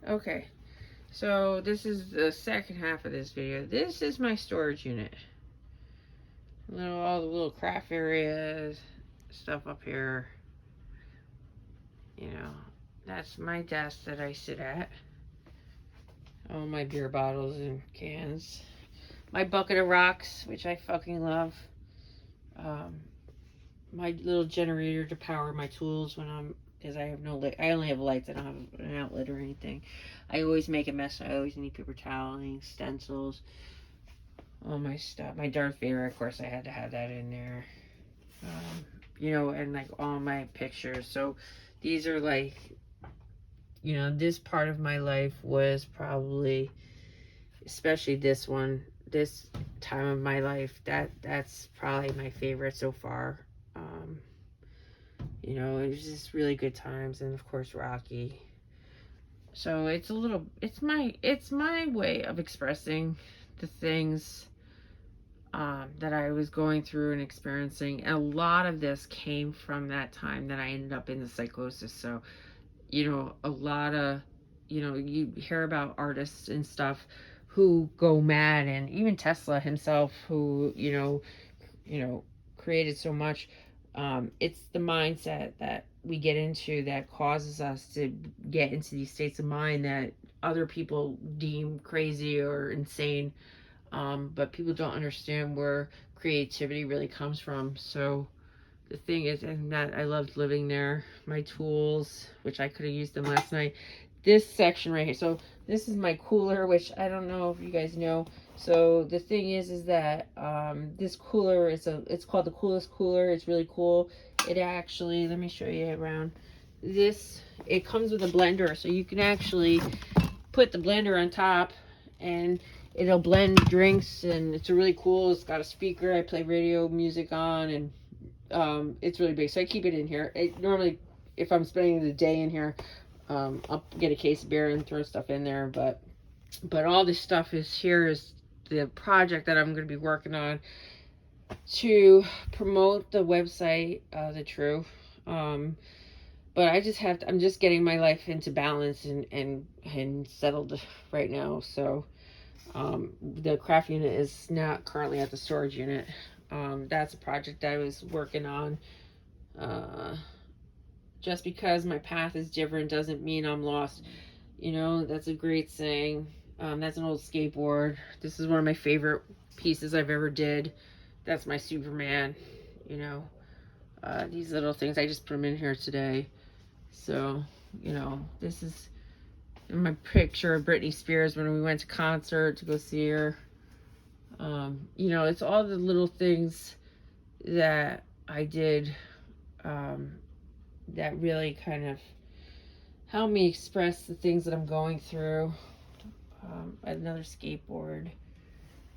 Okay, so this is the second half of this video. This is my storage unit. All the little craft areas, stuff up here. You know, that's my desk that I sit at. All my beer bottles and cans. My bucket of rocks, which I fucking love. Um, my little generator to power my tools when because I have no light. I only have lights. I don't have an outlet or anything. I always make a mess. So I always need paper toweling, stencils, all my stuff. My Darth Vader, of course, I had to have that in there. And like all my pictures. So these are like, this part of my life was probably, especially this one, this time of my life, that's probably my favorite so far. It was just really good times, and of course Rocky. So it's my way of expressing the things that I was going through and experiencing. And a lot of this came from that time that I ended up in the psychosis. So, a lot of, you hear about artists and stuff who go mad, and even Tesla himself, who, created so much. It's the mindset that we get into that causes us to get into these states of mind that other people deem crazy or insane. But people don't understand where creativity really comes from. So the thing is, and that I loved living there. My tools, which I could have used them last night. This section right here. So this is my cooler, which I don't know if you guys know. So the thing is that this cooler it's called the Coolest Cooler. It's really cool. It actually, let me show you around. It comes with a blender, so you can actually put the blender on top, and it'll blend drinks, and it's really cool. It's got a speaker. I play radio music on, and it's really big. So I keep it in here. Normally, if I'm spending the day in here, I'll get a case of beer and throw stuff in there. But all this stuff is the project that I'm going to be working on to promote the website, The True. But I'm just getting my life into balance and settled right now. So, the craft unit is not currently at the storage unit. That's a project I was working on. Just because my path is different doesn't mean I'm lost. That's a great saying. That's an old skateboard. This is one of my favorite pieces I've ever did. That's my Superman. These little things, I just put them in here today. So, this is my picture of Britney Spears when we went to concert to go see her. It's all the little things that I did that really kind of help me express the things that I'm going through. Another skateboard,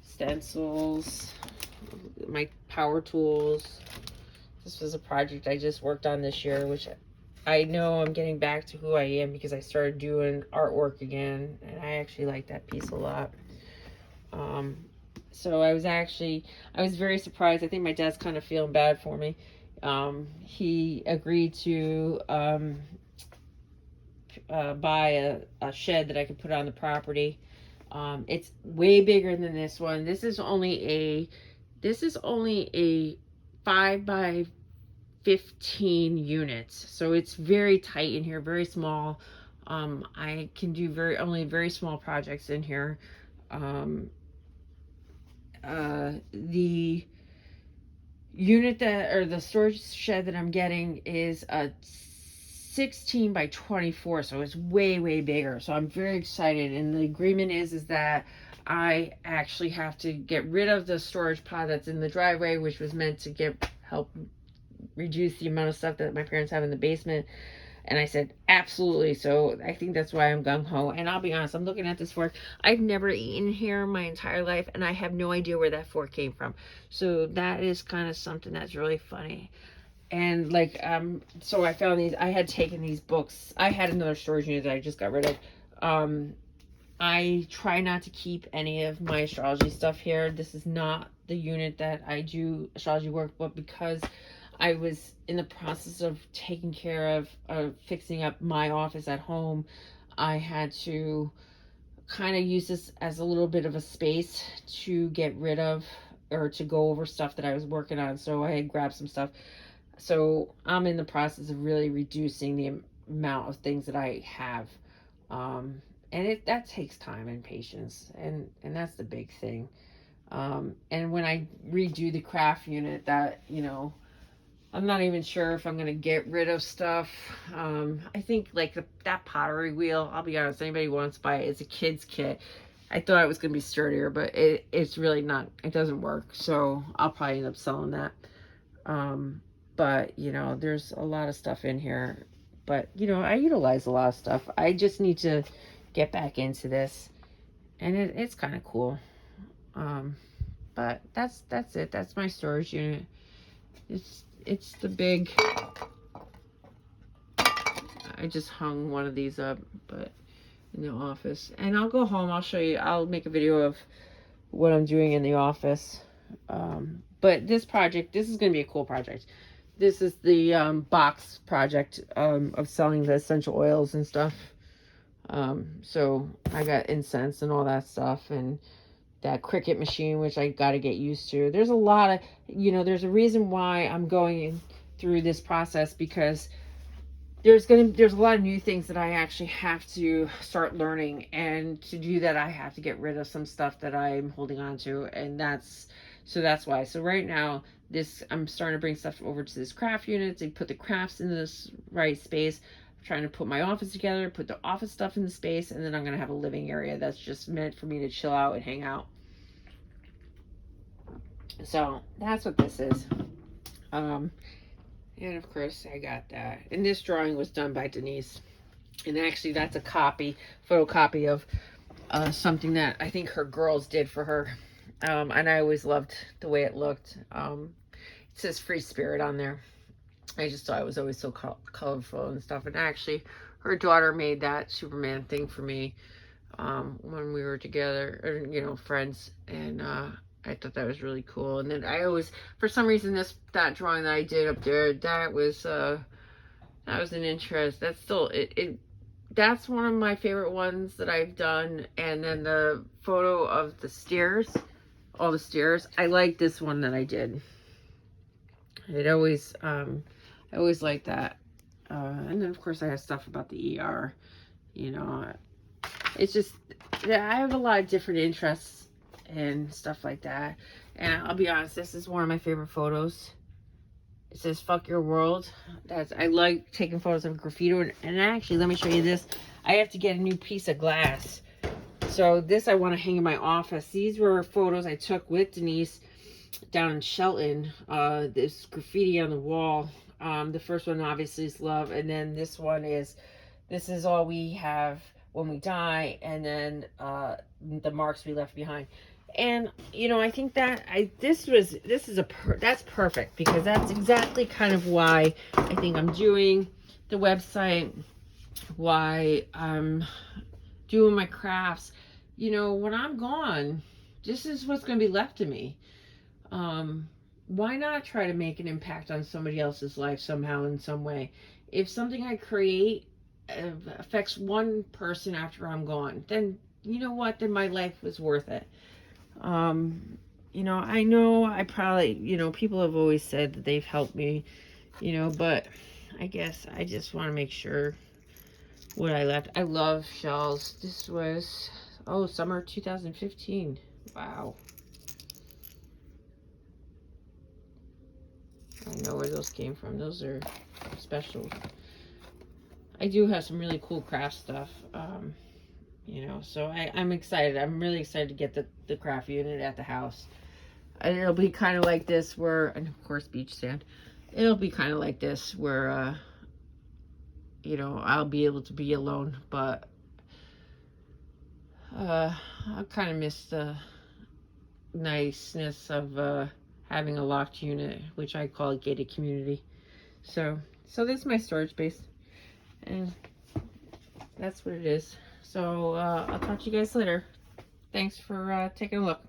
stencils, my power tools. This was a project I just worked on this year, which I know I'm getting back to who I am because I started doing artwork again, and I actually like that piece a lot. So I was very surprised. I think my dad's kind of feeling bad for me. He agreed to buy a shed that I could put on the property. It's way bigger than this one. This is only a 5 by 15 units. So it's very tight in here, very small. I can do only very small projects in here. The unit the storage shed that I'm getting is a 16 by 24, so it's way bigger. So I'm very excited, and the agreement is that I actually have to get rid of the storage pod that's in the driveway, which was meant to help reduce the amount of stuff that my parents have in the basement. And I said, absolutely. So I think that's why I'm gung-ho. And I'll be honest, I'm looking at this fork. I've never eaten here my entire life, and I have no idea where that fork came from. So that is kind of something that's really funny. And so I found these. I had taken these books. I had another storage unit that I just got rid of. I try not to keep any of my astrology stuff here. This is not the unit that I do astrology work, but because I was in the process of taking care of fixing up my office at home, I had to kind of use this as a little bit of a space to get rid of or to go over stuff that I was working on. So I had grabbed some stuff. So I'm in the process of really reducing the amount of things that I have. And that takes time and patience, and that's the big thing. And when I redo the craft unit, that, I'm not even sure if I'm gonna get rid of stuff. I think like that pottery wheel, I'll be honest, anybody wants to buy it, it's a kid's kit. I thought it was gonna be sturdier, but it's really not. It doesn't work, so I'll probably end up selling that. But there's a lot of stuff in here. But I utilize a lot of stuff. I just need to get back into this, and it's kind of cool. But that's it. That's my storage unit. It's the big. I just hung one of these up, but in the office, and I'll go home. I'll show you. I'll make a video of what I'm doing in the office. But this is going to be a cool project. This is the box project of selling the essential oils and stuff. So I got incense and all that stuff, and that Cricut machine, which I got to get used to. There's a lot of, there's a reason why I'm going through this process, because there's a lot of new things that I actually have to start learning, and to do that I have to get rid of some stuff that I'm holding on to, and that's why. So right now I'm starting to bring stuff over to this craft unit to put the crafts in this right space. I'm trying to put my office together, put the office stuff in the space, and then I'm going to have a living area that's just meant for me to chill out and hang out. So that's what this is. And of course I got that. And this drawing was done by Denise. And actually that's a photocopy of something that I think her girls did for her. And I always loved the way it looked. It says Free Spirit on there. I just thought it was always so colorful and stuff. And actually her daughter made that Superman thing for me when we were together, or, friends. And I thought that was really cool. And then I always, for some reason, that drawing that I did up there, that was an interest. That's still that's one of my favorite ones that I've done. And then the photo of the stairs, all the stairs, I like this one that I did. I always like that. And then of course I have stuff about the ER. It's just, I have a lot of different interests and stuff like that. And I'll be honest, this is one of my favorite photos. It says "Fuck Your World." I like taking photos of graffiti. And actually, let me show you this. I have to get a new piece of glass. So this I want to hang in my office. These were photos I took with Denise down in Shelton. This graffiti on the wall. The first one obviously is love, and then this one is, "This is all we have when we die," and then the marks we left behind. And I think that that's perfect, because that's exactly kind of why I think I'm doing the website, why I'm doing my crafts. When I'm gone, this is what's going to be left of me. Why not try to make an impact on somebody else's life somehow, in some way? If something I create affects one person after I'm gone, then you know what? Then my life was worth it. I know I probably, people have always said that they've helped me, but I guess I just want to make sure what I left. I love shells. This was, summer 2015. Wow. I know where those came from. Those are special. I do have some really cool craft stuff. So I'm excited. I'm really excited to get the craft unit at the house. And it'll be kind of like this and of course beach sand. It'll be kind of like this where, I'll be able to be alone. But I kind of miss the niceness of having a locked unit, which I call a gated community. So this is my storage space. And that's what it is. So I'll talk to you guys later. Thanks for taking a look.